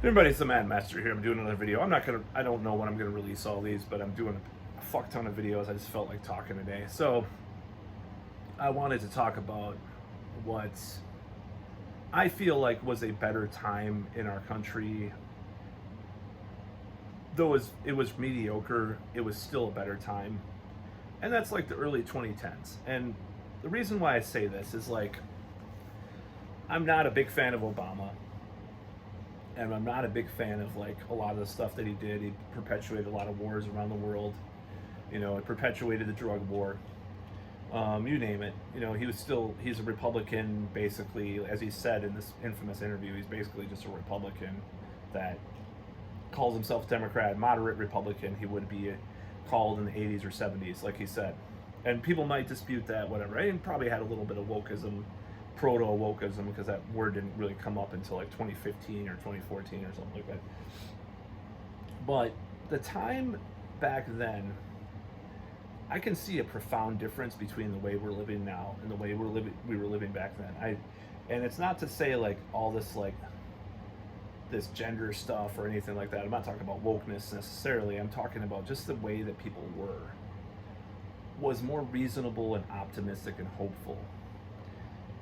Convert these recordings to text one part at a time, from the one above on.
Everybody, it's the Mad Master here. I'm doing another video. I don't know when I'm gonna release all these, but I'm doing a fuck ton of videos. I just felt like talking today. So I wanted to talk about what I feel like was a better time in our country. Though it was mediocre, it was still a better time. And that's like the early 2010s. And the reason why I say this is like, I'm not a big fan of Obama. And I'm not a big fan of like a lot of the stuff that he did. He perpetuated a lot of wars around the world. It perpetuated the drug war. You name it. He's a Republican, basically, as he said in this infamous interview. He's basically just a Republican that calls himself Democrat, moderate Republican. He would be called in the 80s or 70s, like he said. And people might dispute that, whatever. He probably had a little bit of wokeism, proto-wokeism, because that word didn't really come up until like 2015 or 2014 or something like that. But the time back then, I can see a profound difference between the way we're living now and the way we were living back then. And it's not to say like all this like this gender stuff or anything like that. I'm not talking about wokeness necessarily. I'm talking about just the way that people was more reasonable and optimistic and hopeful.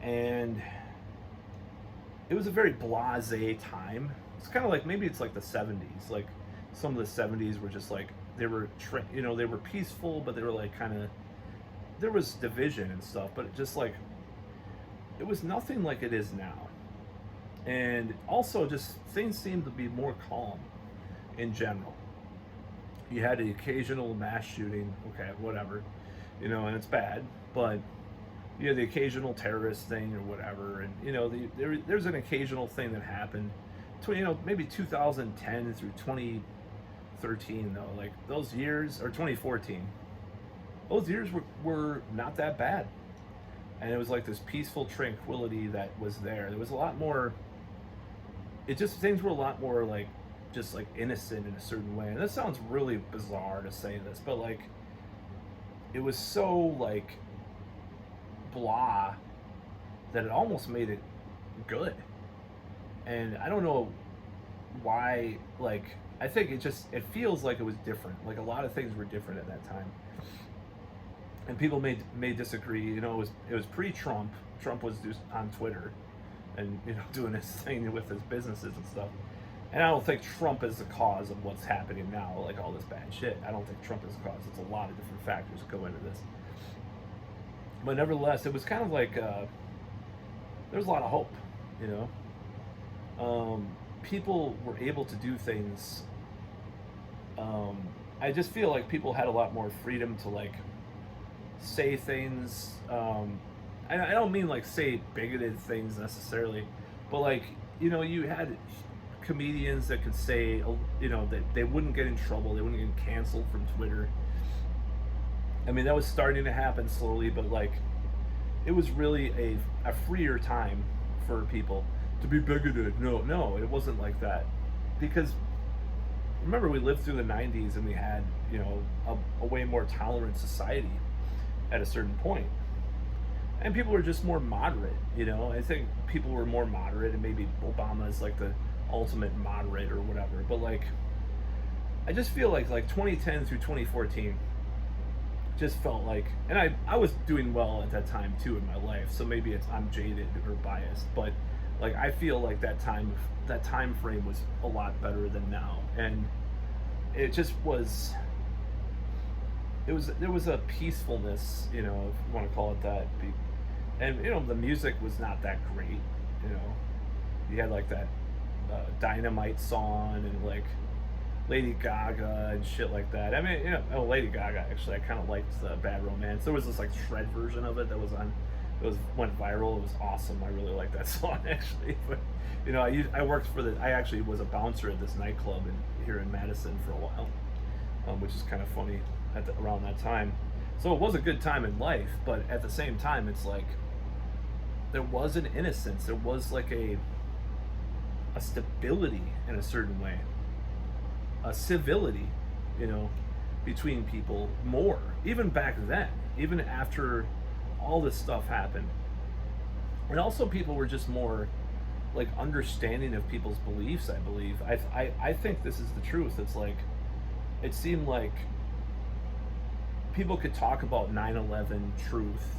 And it was a very blasé time. It's kind of like, maybe it's like the 70s. Like some of the 70s were just like, they were peaceful, but they were like there was division and stuff, but it was nothing like it is now. And also just things seemed to be more calm in general. You had the occasional mass shooting, okay, whatever, and it's bad, but you know, the occasional terrorist thing or whatever, and there's an occasional thing that happened maybe 2010 through 2013, though, like those years, or 2014, those years were not that bad. And it was like this peaceful tranquility that was there. There was a lot more, things were a lot more like just like innocent in a certain way. And this sounds really bizarre to say this, but like it was so like blah that it almost made it good. And I don't know why, like I think it feels like it was different. Like a lot of things were different at that time. And people may disagree. It was pre-Trump. Trump was just on Twitter and doing his thing with his businesses and stuff. And I don't think Trump is the cause of what's happening now, like all this bad shit. I don't think Trump is the cause. It's a lot of different factors that go into this. But nevertheless, it was kind of like there was a lot of hope, people were able to do things. I just feel like people had a lot more freedom to like say things. I don't mean like say bigoted things necessarily, but like you had comedians that could say that they wouldn't get in trouble, they wouldn't get canceled from Twitter. I mean, that was starting to happen slowly, but like it was really a freer time for people to be bigoted. No, it wasn't like that. Because remember, we lived through the 90s and we had, a way more tolerant society at a certain point. And people were just more moderate, I think people were more moderate, and maybe Obama is like the ultimate moderate or whatever. But like, I just feel like 2010 through 2014 just felt like, and I was doing well at that time too in my life, so maybe I'm jaded or biased, but like I feel like that time frame was a lot better than now. And it just was, there was a peacefulness, if you want to call it that. And the music was not that great. You had like that Dynamite song and like Lady Gaga and shit like that. I mean, Lady Gaga, actually, I kind of liked Bad Romance. There was this like shred version of it that went viral. It was awesome. I really liked that song, actually. But I worked I actually was a bouncer at this nightclub here in Madison for a while, which is kind of funny around that time. So it was a good time in life, but at the same time, it's like there was an innocence. There was like a stability in a certain way, a civility, between people more, even back then, even after all this stuff happened. And also people were just more like understanding of people's beliefs. I believe I think this is the truth. It's like it seemed like people could talk about 9/11 truth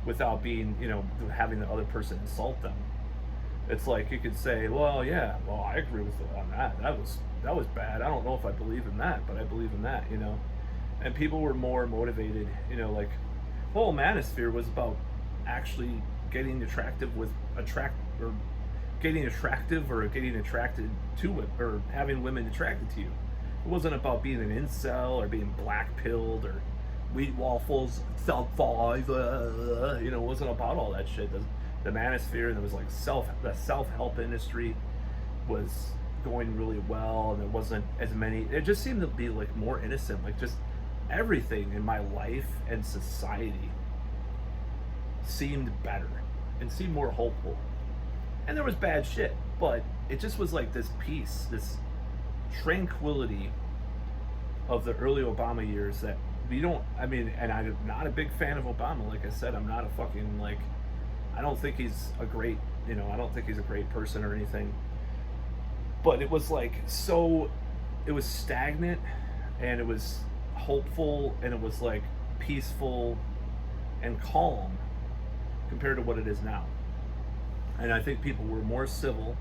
without being, having the other person insult them. It's like you could say, well, yeah, well, I agree with it on that. That was bad. I don't know if I believe in that, but I believe in that. And people were more motivated. Like the whole manosphere was about actually getting attractive with or getting attractive or getting attracted to it or having women attracted to you. It wasn't about being an incel or being black pilled or wheat waffles, sub five. It wasn't about all that shit. The manosphere, and there was like the self-help industry was going really well, and there wasn't as many. It just seemed to be like more innocent, like just everything in my life and society seemed better and seemed more hopeful. And there was bad shit, but it just was like this peace, this tranquility of the early Obama years that and I'm not a big fan of Obama. Like I said, I'm not a fucking, like, I don't think he's a great, I don't think he's a great person or anything. But it was like, it was stagnant, and it was hopeful, and it was like peaceful and calm compared to what it is now. And I think people were more civil.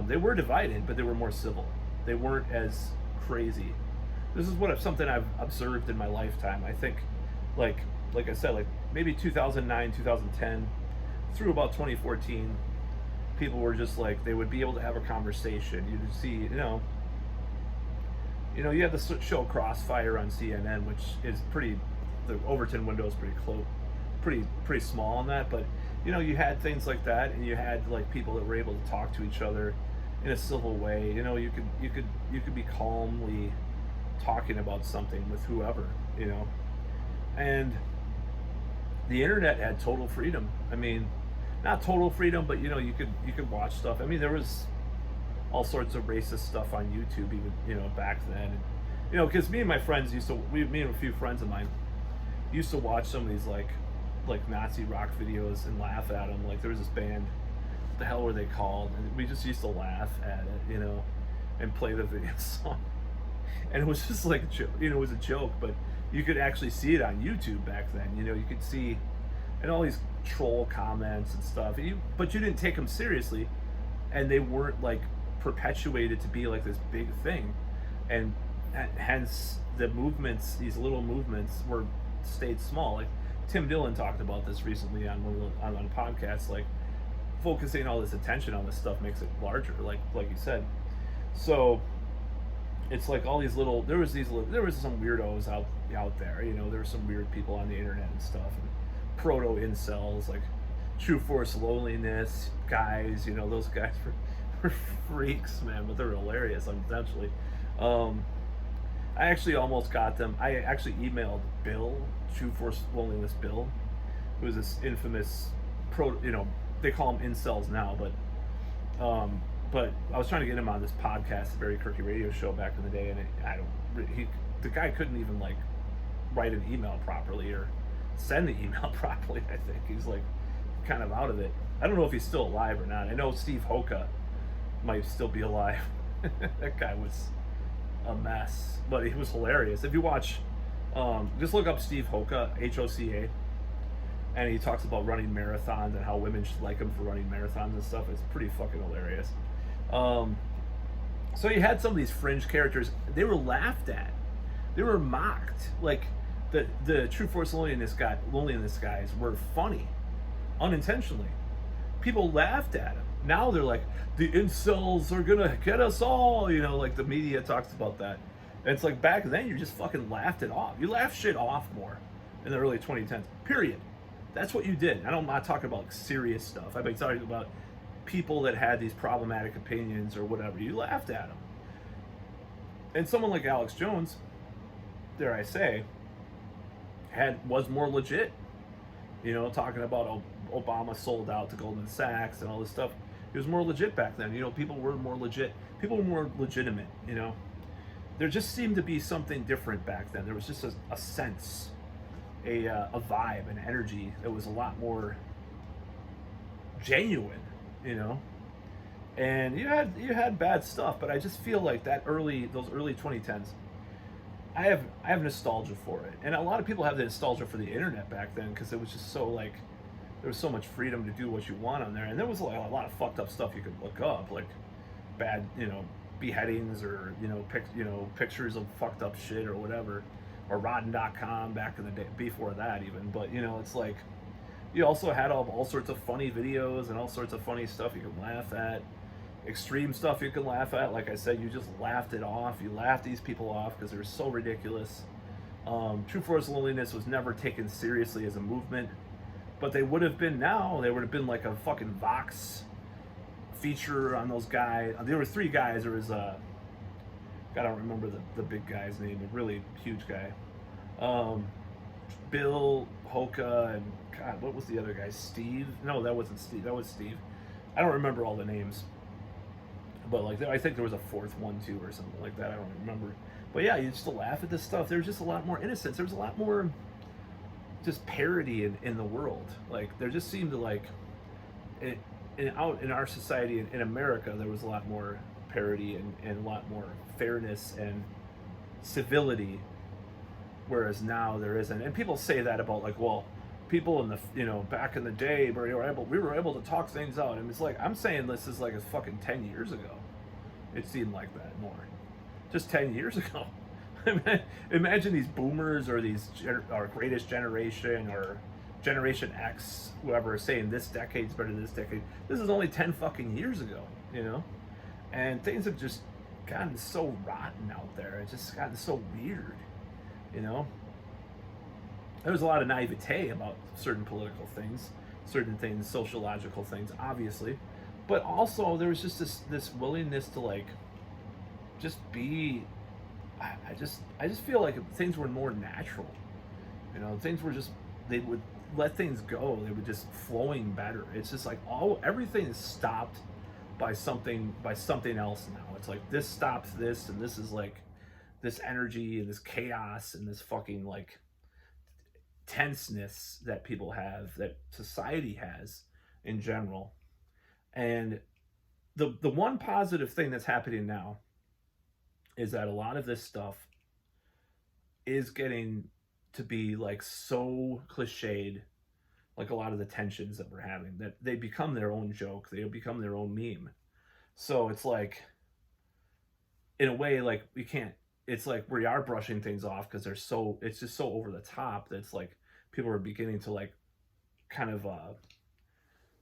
They were divided, but they were more civil. They weren't as crazy. This is something I've observed in my lifetime. I think, like I said, like maybe 2009, 2010, through about 2014, people were just like, they would be able to have a conversation. You'd see, you had the show Crossfire on CNN, which is the Overton window is pretty small on that, but you had things like that, and you had like people that were able to talk to each other in a civil way. You could be calmly talking about something with whoever, and the internet had total freedom. I mean, not total freedom, but you could watch stuff. I mean, there was all sorts of racist stuff on YouTube even, back then. And, because me and my friends me and a few friends of mine used to watch some of these like Nazi rock videos and laugh at them. Like there was this band, what the hell were they called? And we just used to laugh at it, and play the video song. And it was just like a joke, it was a joke, but you could actually see it on YouTube back then. You could see, and all these troll comments and stuff. But you didn't take them seriously, and they weren't like perpetuated to be like this big thing, and hence the movements, these little movements, stayed small. Like Tim Dillon talked about this recently on on podcasts. Like focusing all this attention on this stuff makes it larger. Like you said, so. It's like all these little. There was some weirdos out there. There were some weird people on the internet and stuff. And proto incels, like True Force Loneliness guys. Those guys were freaks, man, but they're hilarious. Essentially, I actually almost got them. I actually emailed Bill, True Force Loneliness Bill, who was this infamous they call them incels now, but I was trying to get him on this podcast, the Barry Kirky radio show back in the day, and the guy couldn't even like write an email properly or send the email properly. I think he's like kind of out of it. I don't know if he's still alive or not. I know Steve Hoka might still be alive. That guy was a mess, but he was hilarious. If you watch, just look up Steve Hoka, Hoca, and he talks about running marathons and how women should like him for running marathons and stuff. It's pretty fucking hilarious. So you had some of these fringe characters. They were laughed at. They were mocked. Like the True Force Loneliness guys were funny, unintentionally. People laughed at them. Now they're like, the incels are gonna get us all. Like the media talks about that. And it's like back then you just fucking laughed it off. You laughed shit off more in the early 2010s. Period. That's what you did. I'm not talking about like serious stuff. I've been talking about people that had these problematic opinions or whatever. You laughed at them. And someone like Alex Jones, dare I say, was more legit. Talking about Obama sold out to Goldman Sachs and all this stuff. It was more legit back then. People were more legit. People were more legitimate. There just seemed to be something different back then. There was just a sense, a vibe, an energy that was a lot more genuine. you know. And you had bad stuff, but I just feel like those early 2010s, I have nostalgia for it, and a lot of people have the nostalgia for the internet back then because it was just so like there was so much freedom to do what you want on there, and there was like a lot of fucked up stuff you could look up, like bad, beheadings or pictures of fucked up shit or whatever, or Rotten.com back in the day before that even. But it's like you also had all sorts of funny videos and all sorts of funny stuff you could laugh at, extreme stuff you can laugh at. Like I said, you just laughed it off. You laughed these people off because they were so ridiculous. True Force Loneliness was never taken seriously as a movement, but they would have been now. They would have been like a fucking Vox feature on those guys. There were three guys. There was I don't remember the big guy's name, a really huge guy. Bill, Hoka, and God, what was the other guy? Steve? No, that wasn't Steve. That was Steve. I don't remember all the names. But like, I think there was a fourth one too, or something like that. I don't remember. But yeah, you just laugh at this stuff. There was just a lot more innocence. There was a lot more just parody in the world. Like there just seemed to like, out in our society in America, there was a lot more parody and a lot more fairness and civility. Whereas now there isn't. And people say that about like, well, people in the back in the day where we were able to talk things out, and it's like I'm saying this is like it's fucking 10 years ago. It seemed like that more, just 10 years ago. Imagine these boomers or our greatest generation or Generation X, whoever, is saying this decade's better than this decade. This is only 10 fucking years ago, and things have just gotten so rotten out there. It's just gotten so weird, There was a lot of naivete about certain political things, certain things, sociological things, obviously, but also there was just this willingness to like just be. I just feel like things were more natural, Things were just, they would let things go. They were just flowing better. It's just like everything is stopped by something else now. It's like this stops this, and this is like this energy and this chaos and this fucking like tenseness that people have, that society has in general. And the one positive thing that's happening now is that a lot of this stuff is getting to be like so cliched, like a lot of the tensions that we're having, that they become their own joke, they become their own meme. So it's like, in a way, like we can't, it's like we are brushing things off because it's just so over the top that it's like people are beginning to like kind of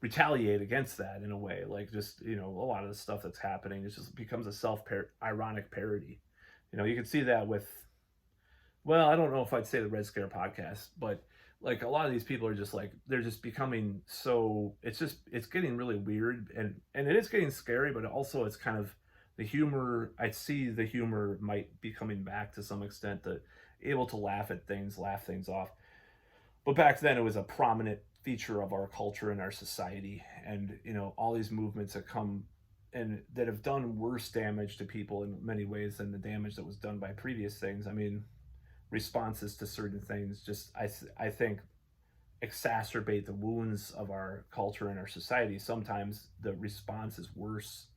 retaliate against that in a way. Like just, a lot of the stuff that's happening, it just becomes a ironic parody. You can see that with, well, I don't know if I'd say the Red Scare podcast, but like a lot of these people are just like, they're just becoming so, it's getting really weird, and it is getting scary, but also it's kind of the humor. I see the humor might be coming back to some extent, that able to laugh things off. But back then it was a prominent feature of our culture and our society, and all these movements that come and that have done worse damage to people in many ways than the damage that was done by previous things. I mean, responses to certain things just I think exacerbate the wounds of our culture and our society. Sometimes the response is worse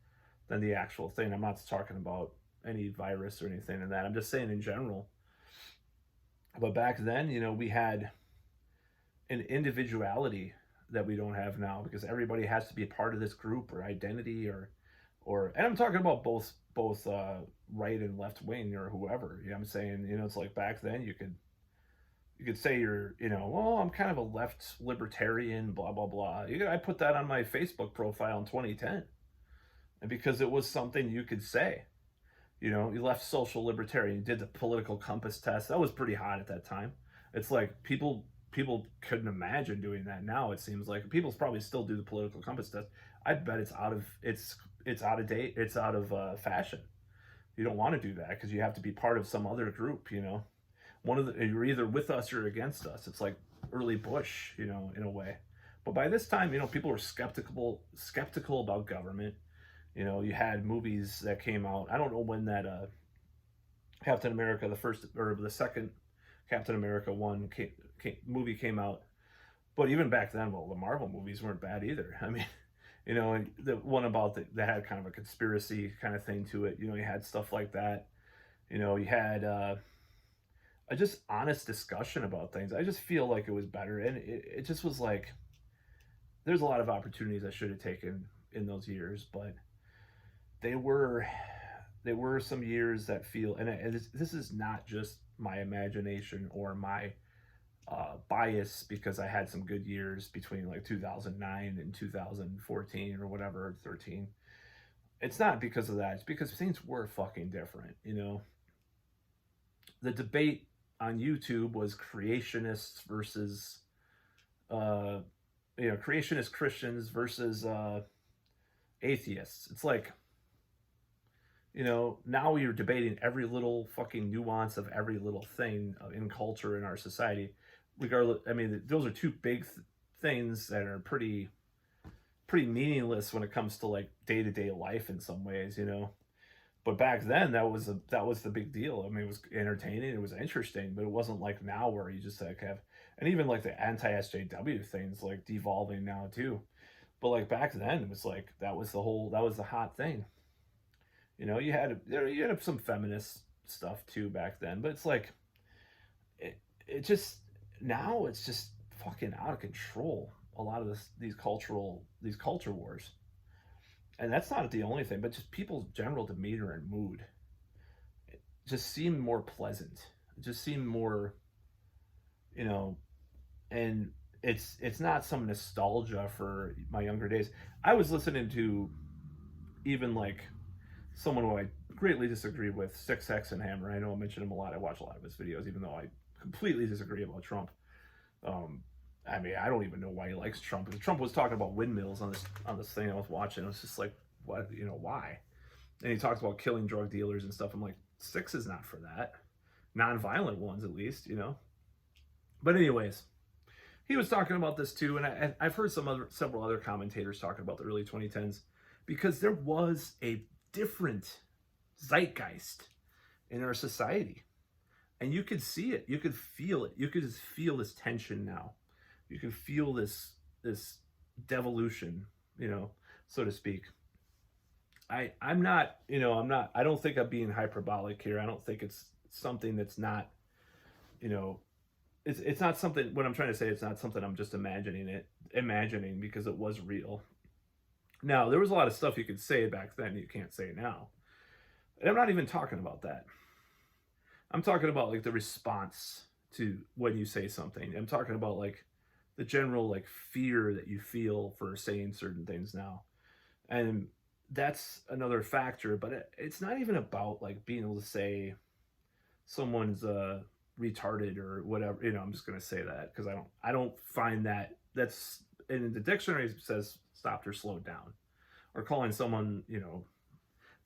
than the actual thing. I'm not talking about any virus or anything in that. I'm just saying in general. But back then, we had an individuality that we don't have now, because everybody has to be a part of this group or identity or and I'm talking about both right and left wing or whoever. I'm saying, it's like back then you could say you're, well, I'm kind of a left libertarian, blah blah blah. I put that on my Facebook profile in 2010, and because it was something you could say. You left social libertarian, you did the political compass test. That was pretty hot at that time. It's like people couldn't imagine doing that now. It seems like people probably still do the political compass test. I bet it's out of date. It's out of fashion. You don't want to do that because you have to be part of some other group. You're either with us or against us. It's like early Bush, in a way. But by this time, people were skeptical about government. You had movies that came out. I don't know when that Captain America, the first or the second Captain America one movie came out. But even back then, well, the Marvel movies weren't bad either. I mean, You know, and the one about that had kind of a conspiracy kind of thing to it. You know, you had stuff like that. You know, you had a just honest discussion about things. I just feel like it was better, and it just was like there's a lot of opportunities I should have taken in those years, but they were there were some years that feel, and this is not just my imagination or my bias because I had some good years between like 2009 and 2014 or whatever, 13. It's not because of that. It's because things were fucking different. You know, the debate on YouTube was creationists versus, uh, creationist Christians versus atheists. It's like, now you're debating every little fucking nuance of every little thing in culture in our society. Regardless, I mean, those are two big things that are pretty meaningless when it comes to like day to day life in some ways, But back then, that was the big deal. I mean, it was entertaining, it was interesting, but it wasn't like now where you just like have, and even like the anti SJW things like devolving now too. But like back then, it was like that was the hot thing. You had some feminist stuff too back then, but it's like it just now it's just fucking out of control. A lot of these culture wars, and that's not the only thing, but just people's general demeanor and mood just seemed more pleasant. It just seemed more, you know, and it's not some nostalgia for my younger days. I was listening to even like someone who I greatly disagree with, Six X and Hammer. I know I mention him a lot. I watch a lot of his videos, even though I completely disagree about Trump. I mean, I don't even know why he likes Trump. Trump was talking about windmills on this thing I was watching. I was just like, what? Why? And he talks about killing drug dealers and stuff. I'm like, Six is not for that. Non-violent ones, at least. But anyways, he was talking about this too, and I've heard several other commentators talking about the early 2010s because there was a different zeitgeist in our society, and you could see it, you could feel it, you could just feel this tension now. You can feel this devolution, so to speak. I'm not, I don't think I'm being hyperbolic here. I don't think it's something that's not, it's not something, what I'm trying to say, it's not something I'm just imagining because it was real. Now, there was a lot of stuff you could say back then you can't say now. And I'm not even talking about that. I'm talking about like the response to when you say something. I'm talking about like the general like fear that you feel for saying certain things now. And that's another factor, but it's not even about like being able to say someone's retarded or whatever. I'm just going to say that because I don't find that's in the dictionary it says stopped or slowed down, or calling someone,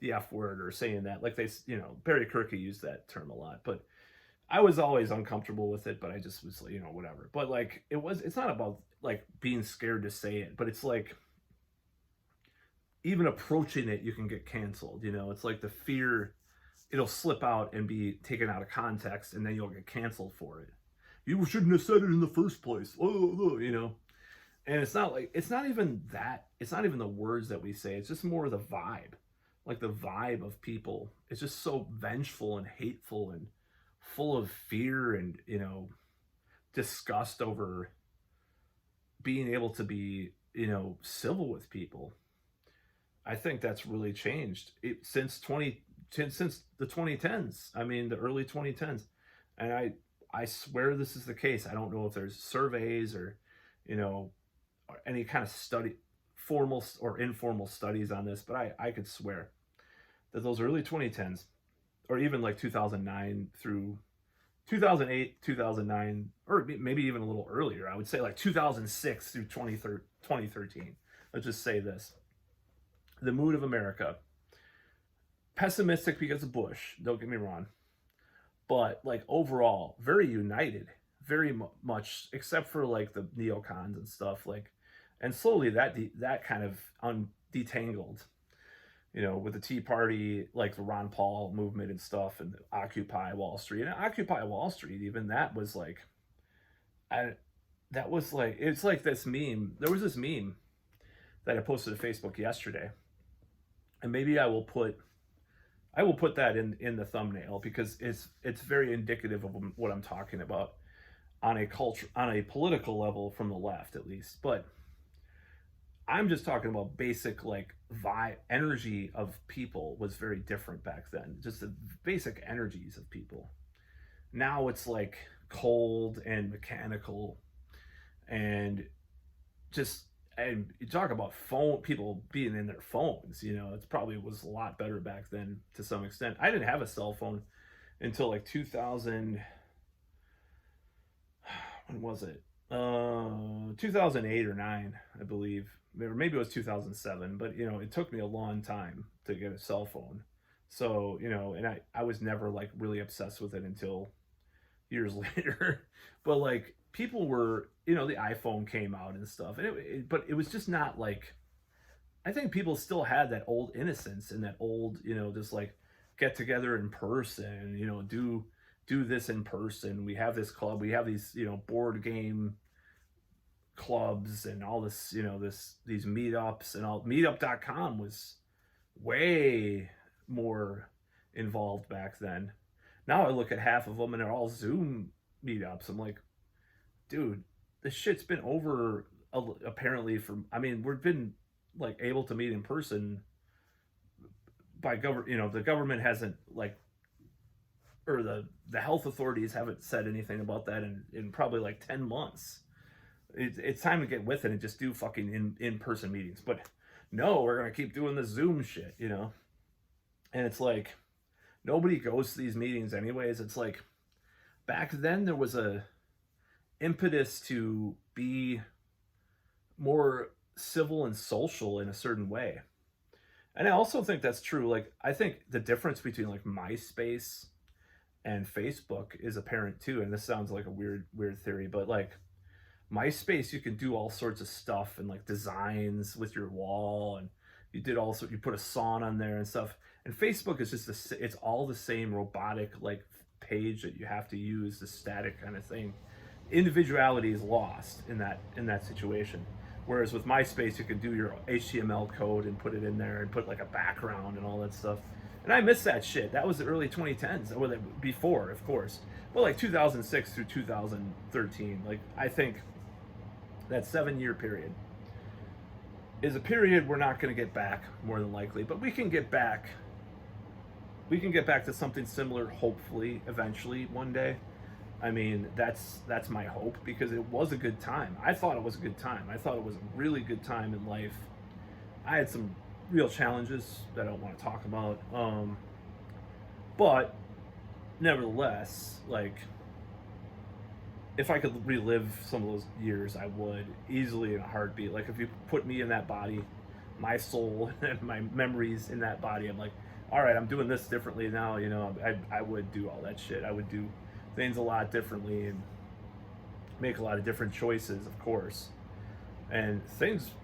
the F word, or saying that like Barry Kirky used that term a lot, but I was always uncomfortable with it, but I just was, whatever. But like, it's not about like being scared to say it, but it's like even approaching it, you can get canceled. It's like the fear, it'll slip out and be taken out of context, and then you'll get canceled for it. You shouldn't have said it in the first place. And it's not even that. It's not even the words that we say. It's just more the vibe. Like the vibe of people. It's just so vengeful and hateful and full of fear and disgust over being able to be civil with people. I think that's really changed since the 2010s. I mean, the early 2010s, and I swear this is the case. I don't know if there's surveys or or any kind of study, formal or informal studies on this, but I could swear that those early 2010s, or even like 2009 through 2008, 2009, or maybe even a little earlier. I would say like 2006 through 2013. Let's just say this. The mood of America. Pessimistic because of Bush, don't get me wrong. But like overall, very united, very much, except for like the neocons and stuff. And slowly that kind of detangled. With the Tea Party, like the Ron Paul movement and stuff, and Occupy Wall Street. And Occupy Wall Street, even that was like, it's like this meme. There was this meme that I posted to Facebook yesterday, and maybe I will put that in the thumbnail because it's very indicative of what I'm talking about on a political level from the left at least. But I'm just talking about basic like vibe energy of people was very different back then. Just the basic energies of people. Now it's like cold and mechanical and just and you talk about phone people being in their phones, it's probably was a lot better back then to some extent. I didn't have a cell phone until like 2000. When was it? 2008 or 9, I believe. Or maybe it was 2007, but it took me a long time to get a cell phone. So, and I was never like really obsessed with it until years later. But like people were, the iPhone came out and stuff, and but it was just not like, I think people still had that old innocence and that old, just like get together in person, do this in person. We have this club, we have these, board game clubs and all this, these meetups and all. Meetup.com was way more involved back then. Now I look at half of them and they're all Zoom meetups. I'm like, dude, this shit's been over apparently we've been like able to meet in person by the government hasn't like, or the health authorities haven't said anything about that in probably like 10 months. It's time to get with it and just do fucking in-person meetings. But no, we're going to keep doing the Zoom shit, And it's like, nobody goes to these meetings anyways. It's like, back then there was a impetus to be more civil and social in a certain way. And I also think that's true. Like, I think the difference between like MySpace and Facebook is apparent too. And this sounds like a weird theory, but like MySpace, you can do all sorts of stuff and like designs with your wall, and you put a song on there and stuff. And Facebook is just it's all the same robotic like page that you have to use, the static kind of thing. Individuality is lost in that situation. Whereas with MySpace, you can do your HTML code and put it in there and put like a background and all that stuff. And I miss that shit. That was the early 2010s. Well, before, of course. But like 2006 through 2013, like I think that 7-year period is a period we're not going to get back more than likely. But we can get back. We can get back to something similar, hopefully, eventually, one day. I mean, that's my hope, because it was a good time. I thought it was a good time. I thought it was a really good time in life. I had some real challenges that I don't want to talk about. But nevertheless, like, if I could relive some of those years, I would easily in a heartbeat. Like, if you put me in that body, my soul and my memories in that body, I'm like, all right, I'm doing this differently now. I would do all that shit. I would do things a lot differently and make a lot of different choices, of course. And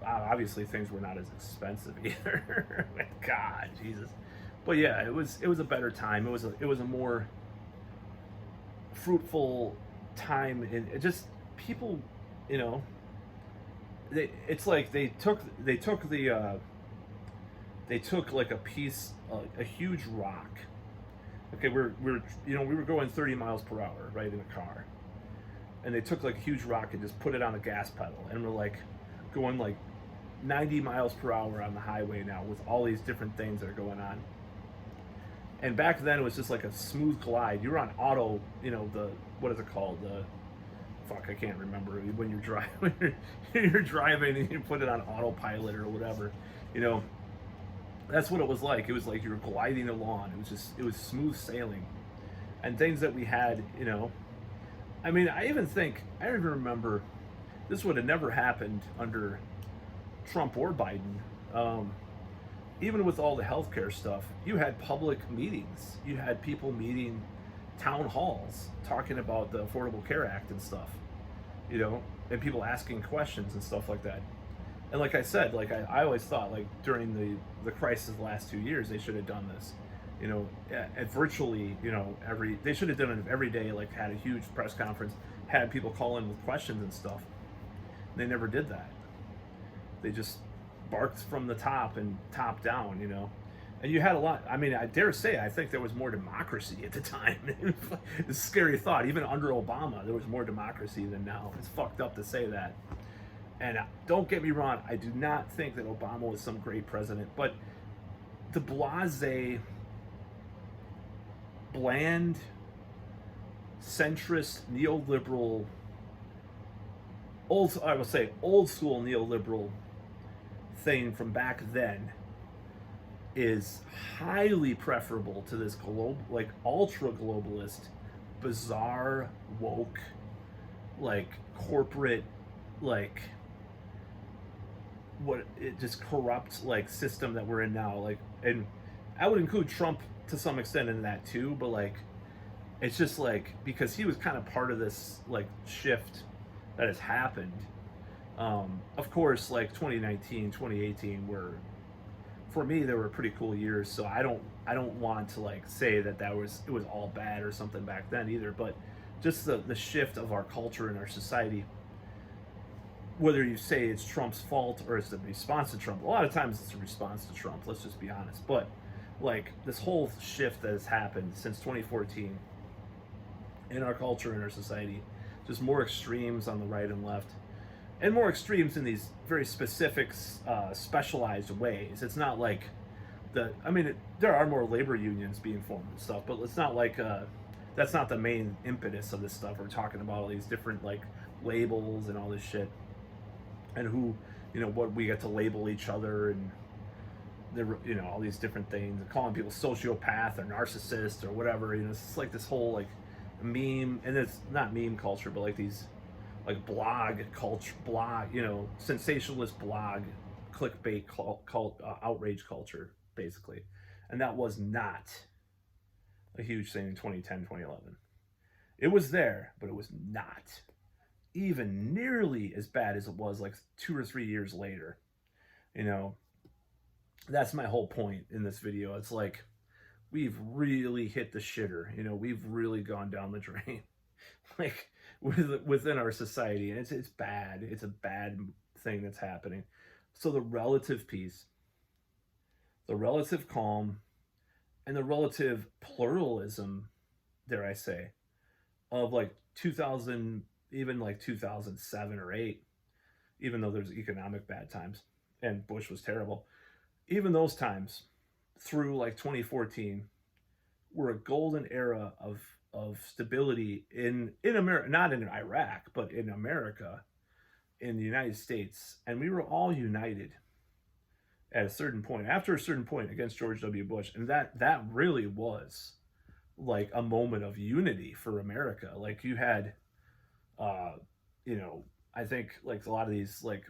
obviously things were not as expensive either. God, Jesus. But yeah, it was a better time. It was a more fruitful time, and it just people, it's like they took like a huge rock. Okay, we were going 30 miles per hour, right, in a car. And they took like a huge rock and just put it on the gas pedal, and we're like going like 90 miles per hour on the highway now with all these different things that are going on. And back then it was just like a smooth glide. You were on auto, what is it called? I can't remember when you're driving. You're driving and you put it on autopilot or whatever, That's what it was like. It was like you were gliding along. It was smooth sailing. And things that we had, I even remember this would have never happened under Trump or Biden. Even with all the healthcare stuff, you had public meetings. You had people meeting, town halls, talking about the Affordable Care Act and stuff, and people asking questions and stuff like that. And like I said, like I always thought, like during the crisis of the last 2 years, they should have done this, and virtually, they should have done it every day, like had a huge press conference, had people call in with questions and stuff. And they never did that. They just barked from the top and top down, you know. And you had a lot. I mean, I dare say, I think there was more democracy at the time. It's a scary thought. Even under Obama, there was more democracy than now. It's fucked up to say that. And don't get me wrong, I do not think that Obama was some great president, but the blase, bland, centrist, neoliberal, I would say old school neoliberal thing from back then is highly preferable to this like ultra globalist, bizarre, woke, like corporate, like what it just corrupt like system that we're in now. Like, and I would include Trump to some extent in that too, but like it's just like because he was kind of part of this like shift that has happened. Of course, like 2019, 2018 were, for me, they were pretty cool years. So I don't want to like say that it was all bad or something back then either. But just the shift of our culture and our society, whether you say it's Trump's fault or it's the response to Trump, a lot of times it's a response to Trump. Let's just be honest. But like this whole shift that has happened since 2014 in our culture and our society, just more extremes on the right and left, and more extremes in these very specific, specialized ways. It's not like there are more labor unions being formed and stuff, but it's not like that's not the main impetus of this stuff. We're talking about all these different like labels and all this shit, and who, you know, what we get to label each other, and you know, all these different things, calling people sociopath or narcissist or whatever. You know, it's like this whole like meme, and it's not meme culture, but like these like blog culture, you know, sensationalist blog, clickbait outrage culture, basically. And that was not a huge thing in 2010, 2011. It was there, but it was not even nearly as bad as it was like 2 or 3 years later. You know, that's my whole point in this video. It's like, we've really hit the shitter. You know, we've really gone down the drain. Like within our society, and it's bad. It's a bad thing that's happening. So the relative peace, the relative calm, and the relative pluralism, dare I say, of like 2000, even like 2007 or 8, even though there's economic bad times and Bush was terrible, even those times through like 2014 were a golden era of stability in America, not in Iraq, but in America, in the United States. And we were all united at a certain point, after a certain point, against George W. Bush. And that really was like a moment of unity for America. Like you had, you know, I think like a lot of these, like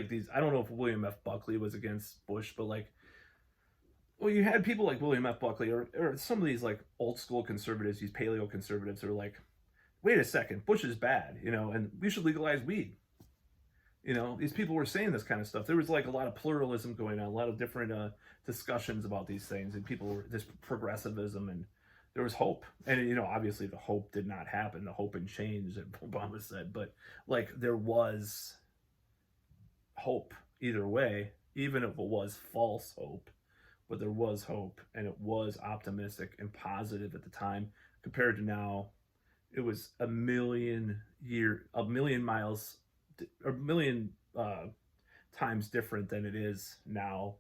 these, I don't know if William F. Buckley was against Bush, but like, well, you had people like William F. Buckley or some of these like old school conservatives, these paleo conservatives, are like, wait a second, Bush is bad, you know, and we should legalize weed. You know, these people were saying this kind of stuff. There was like a lot of pluralism going on, a lot of different discussions about these things, and people were this progressivism, and there was hope. And, you know, obviously the hope did not happen, the hope and change that Obama said, but like there was hope either way, even if it was false hope. But there was hope, and it was optimistic and positive at the time. Compared to now, it was a million miles, a million times different than it is now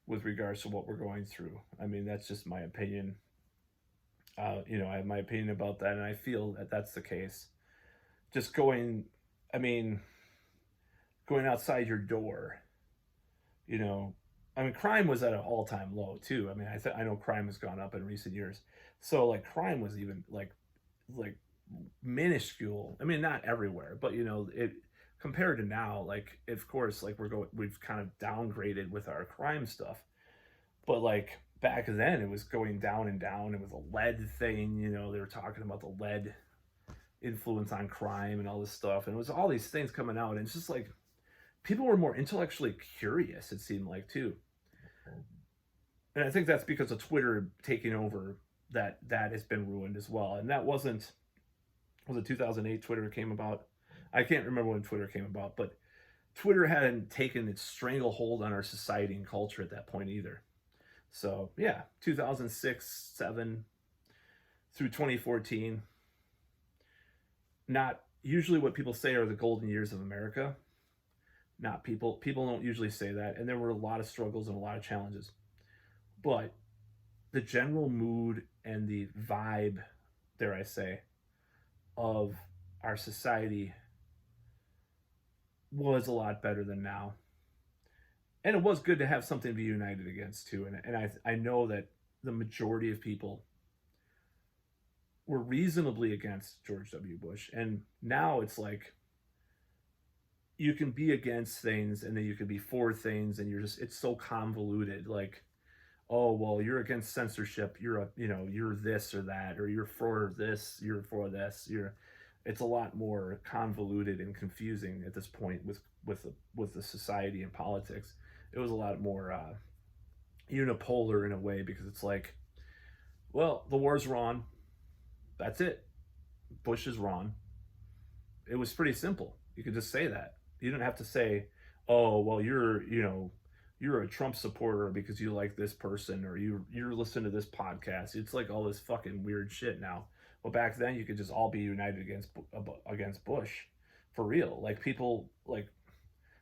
with regards to what we're going through. I mean, that's just my opinion. You know, I have my opinion about that, and I feel that that's the case. Just going outside your door, you know, I mean, crime was at an all-time low too. I mean, I know crime has gone up in recent years. So like crime was even like minuscule. I mean, not everywhere, but you know, it compared to now, like of course, like we've kind of downgraded with our crime stuff. But like back then it was going down and down. It was a lead thing, you know, they were talking about the lead influence on crime and all this stuff. And it was all these things coming out, and it's just like people were more intellectually curious, it seemed like, too. And I think that's because of Twitter taking over, that has been ruined as well. And that was it 2008 Twitter came about? I can't remember when Twitter came about, but Twitter hadn't taken its stranglehold on our society and culture at that point either. So yeah, 2006, 7 through 2014, not usually what people say are the golden years of America. Not people don't usually say that, and there were a lot of struggles and a lot of challenges. But the general mood and the vibe, dare I say, of our society was a lot better than now. And it was good to have something to be united against too. And I know that the majority of people were reasonably against George W. Bush. And now it's like you can be against things and then you can be for things, and it's so convoluted. Like, oh, well, you're against censorship, you're this or that, or you're for this, it's a lot more convoluted and confusing at this point with the society and politics. It was a lot more unipolar in a way, because it's like, well, the war's wrong, that's it. Bush is wrong. It was pretty simple. You could just say that. You didn't have to say, oh, well, you're a Trump supporter because you like this person, or you're listening to this podcast. It's like all this fucking weird shit now. Well, back then you could just all be united against Bush, for real. Like people like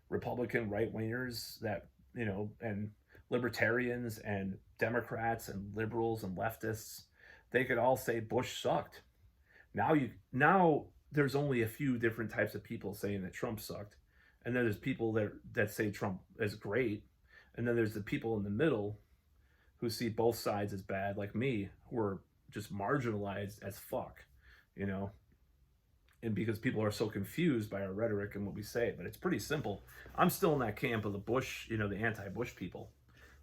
Republican right wingers that and libertarians and Democrats and liberals and leftists, they could all say Bush sucked. Now there's only a few different types of people saying that Trump sucked, and then there's people that say Trump is great. And then there's the people in the middle who see both sides as bad, like me, who are just marginalized as fuck, And because people are so confused by our rhetoric and what we say, but it's pretty simple. I'm still in that camp of the Bush, the anti-Bush people.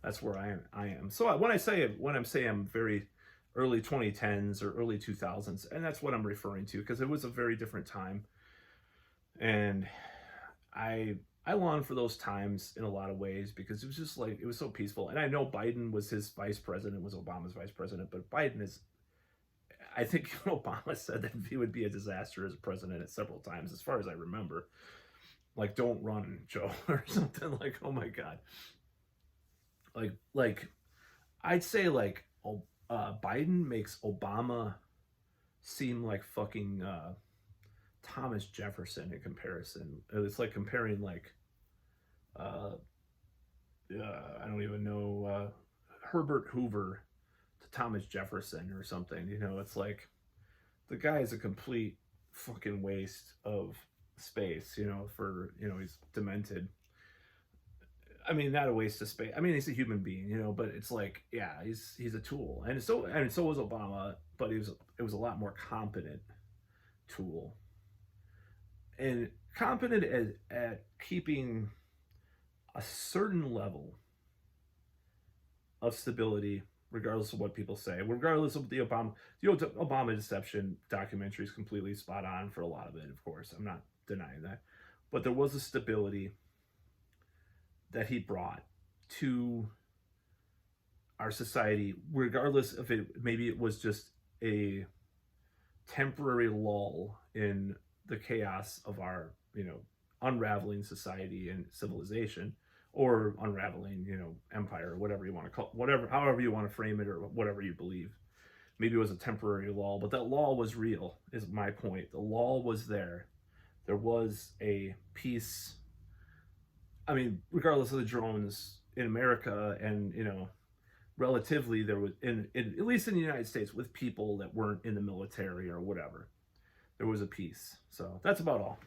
That's where I am. So when I'm saying I'm very early 2010s or early 2000s, and that's what I'm referring to, because it was a very different time, and I long for those times in a lot of ways, because it was just like, it was so peaceful. And I know Biden was his vice president, was Obama's vice president, but Biden is, I think Obama said that he would be a disaster as a president at several times, as far as I remember. Like, don't run, Joe, or something. Like, oh my God. Like I'd say like Biden makes Obama seem like fucking Thomas Jefferson in comparison. It's like comparing like I don't even know, Herbert Hoover to Thomas Jefferson or something. It's like the guy is a complete fucking waste of space. He's demented. I mean, not a waste of space. I mean, he's a human being, but it's like, yeah, he's a tool, and so was Obama, but it was a lot more competent tool, and competent at keeping a certain level of stability, regardless of what people say, regardless of the Obama deception documentary is completely spot on for a lot of it. Of course, I'm not denying that, but there was a stability that he brought to our society, regardless of maybe it was just a temporary lull in the chaos of our, unraveling society and civilization, or unraveling, empire, or whatever you want to call it, however you want to frame it, or whatever you believe. Maybe it was a temporary lull, but that lull was real, is my point. The lull was there. There was a peace. I mean, regardless of the drones in America, and relatively, there was at least in the United States, with people that weren't in the military or whatever, there was a peace. So that's about all.